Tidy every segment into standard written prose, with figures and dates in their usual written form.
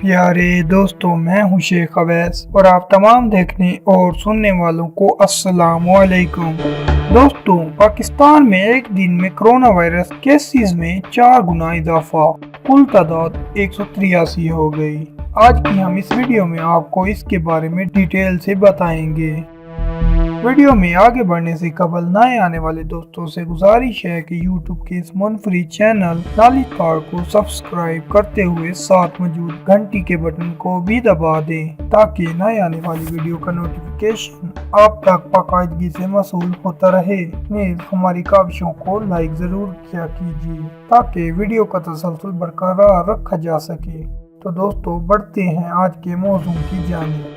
प्यारे दोस्तों, मैं हूं शेख अवैस और आप तमाम देखने और सुनने वालों को अस्सलाम वालेकुम। दोस्तों, पाकिस्तान में एक दिन में कोरोना वायरस केसेस में 4 गुना इजाफा, कुल तादाद 183 हो गई। आज की हम इस वीडियो में आपको इसके बारे में डिटेल से बताएंगे। वीडियो में आगे बढ़ने से कबल नए आने वाले दोस्तों से गुजारिश है कि YouTube के इस मुनफरी चैनल नालिद तार को सब्सक्राइब करते हुए साथ मौजूद घंटी के बटन को भी दबा दें ताकि नए आने वाली वीडियो का नोटिफिकेशन आप तक बाकायदगी से मौसूल होता रहे। नीज़ हमारी काविशों को लाइक जरूर किया कीजिए ताकि वीडियो का तसलसल बरकरार रखा जा सके। तो दोस्तों, बढ़ते हैं आज के मौजू की जानिब।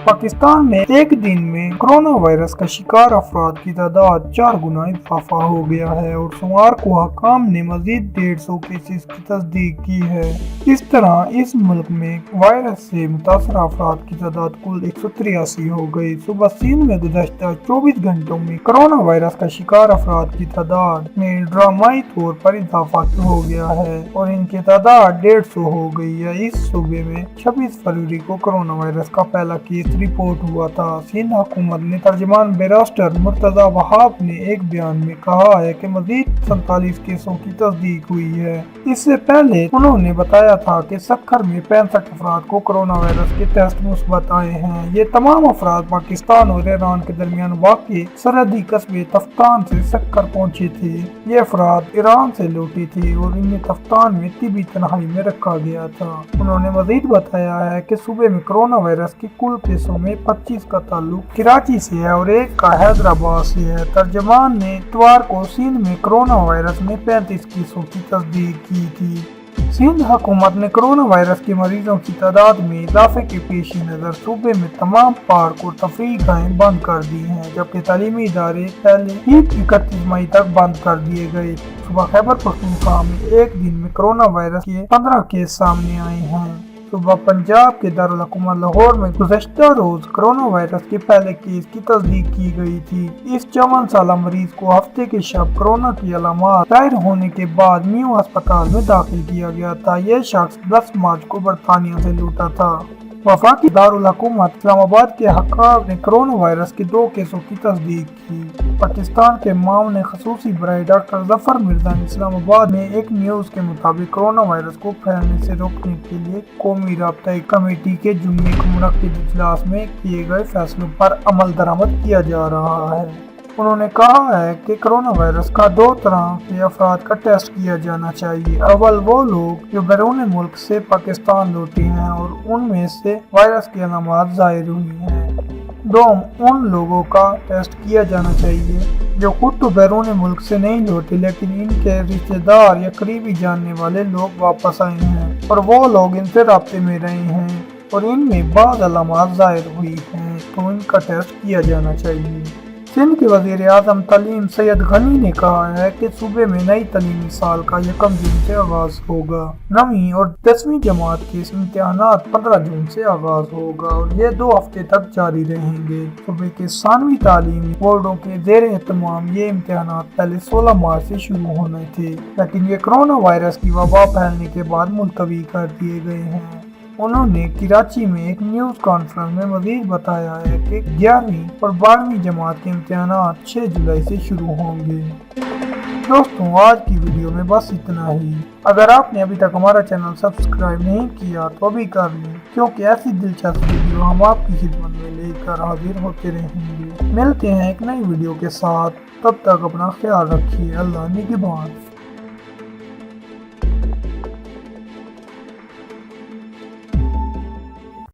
पाकिस्तान में एक दिन में कोरोना वायरस का शिकार अफराद की तादाद 4 गुना इजाफा हो गया है और सोमवार को हुकाम ने मजीद 150 केसेस की तस्दीक की है। इस तरह इस मुल्क में वायरस से मुतासरा अफराद की तादाद कुल 183 हो गई। सुबह सिंध में गुज़श्ता 24 घंटों में कोरोना वायरस का शिकार अफराद की तादाद में ड्रामाई तौर पर इजाफा हो गया है और इनकी तादाद 150 हो गई है। इस सूबे में 26 फरवरी को कोरोना वायरस का पहला केस रिपोर्ट हुआ था। सिंध हुकूमत ने तर्जमान बैरिस्टर मुर्तजा वहाब ने एक बयान में कहा है कि मजीद 47 केसों की तस्दीक हुई है। इससे पहले उन्होंने बताया था कि सक्खर में 65 अफराद को कोरोना वायरस के टेस्ट मुस्बत आए हैं। ये तमाम अफराद पाकिस्तान और ईरान के दरमियान वाक़ई सरहदी कस्बे तफ्तान से सक्खर पहुँचे थे। ये अफराद ईरान से लौटे थे और इन्हें तफ्तान में तिबी तन्हाई में रखा गया था। उन्होंने मजीद बताया है कि सूबे में कोरोना वायरस के कुल केसों में 25 का ताल्लुक कराची से है और एक का हैदराबाद से है। तर्जमान ने इतवार को सिंध में कोरोना वायरस में 35 केसों की तस्दीक की थी। सिंध हुकूमत ने कोरोना वायरस के मरीजों की तादाद में इजाफे के पेश नज़र सूबे में तमाम पार्क और तफरीह गाहें बंद कर दी हैं, जबकि तालीमी इदारे पहले ही 31 मई तक बंद कर दिए गए। सुबह खैबर पख्तूनख्वा में एक दिन में कोरोना वायरस के 15 केस सामने आए हैं। सुबह पंजाब के दारुल हुकूमत लाहौर में गुज़श्ता रोज कोरोना वायरस के पहले केस की तस्दीक की गई थी। इस 54 साल मरीज को हफ्ते के शब कोरोना की अलामत जाहिर होने के बाद न्यू अस्पताल में दाखिल किया गया था। यह शख्स 10 मार्च को बरतानिया से लौटा था। वफाकी दारुल हुकूमत इस्लामाबाद के हकाम ने कोरोना वायरस के 2 केसों की तस्दीक की। पाकिस्तान के मामले खसूसी बराए डॉक्टर जफर मिर्जा ने इस्लामाबाद में एक न्यूज़ के मुताबिक कोरोना वायरस को फैलने से रोकने के लिए कौमी राब्ता कमेटी के जुम्मे को मुनक्किद इजलास में किए गए फैसलों पर अमल दरामद किया जा रहा है। उन्होंने कहा है कि कोरोना वायरस का 2 तरह के अफराद का टेस्ट किया जाना चाहिए। अव्वल वो लोग जो बैरून मुल्क से पाकिस्तान लौटे हैं और उनमें से वायरस की अलामत जाहिर हुई हैं। दोम उन लोगों का टेस्ट किया जाना चाहिए जो खुद तो बैरून मुल्क से नहीं लौटे लेकिन इनके रिश्तेदार या करीबी जानने वाले लोग वापस आए हैं और वो लोग इनसे राब्ते में रहे हैं और इनमें बाद अलामत जाहिर हुई हैं, तो इनका टेस्ट किया जाना चाहिए। सिंध के वज़ीर आज़म तालीम सैयद गनी ने कहा है कि सूबे में नई तालीमी साल का 1 जून से आगाज होगा। 9वीं और 10वीं जमात के इम्तिहानात 15 जून से आगाज होगा और ये 2 हफ्ते तक जारी रहेंगे। सूबे के सानवी तालीमी बोर्डों के ज़ेर एहतमाम ये इम्तिहानात पहले 16 मार्च से शुरू होने थे, लेकिन ये कोरोना वायरस की वबा फैलने के बाद मुलतवी कर दिए गए हैं। उन्होंने कराची में एक न्यूज़ कॉन्फ्रेंस में मजीद बताया है कि 11वीं और 12वीं जमात के इम्तिहानात 6 जुलाई से शुरू होंगे। दोस्तों, आज की वीडियो में बस इतना ही। अगर आपने अभी तक हमारा चैनल सब्सक्राइब नहीं किया तो अभी कर लें, क्योंकि ऐसी दिलचस्प वीडियो हम आपकी खिदमत में लेकर हाजिर होते रहेंगे। मिलते हैं एक नई वीडियो के साथ, तब तक अपना ख्याल रखिए। अल्लाह निगहबान।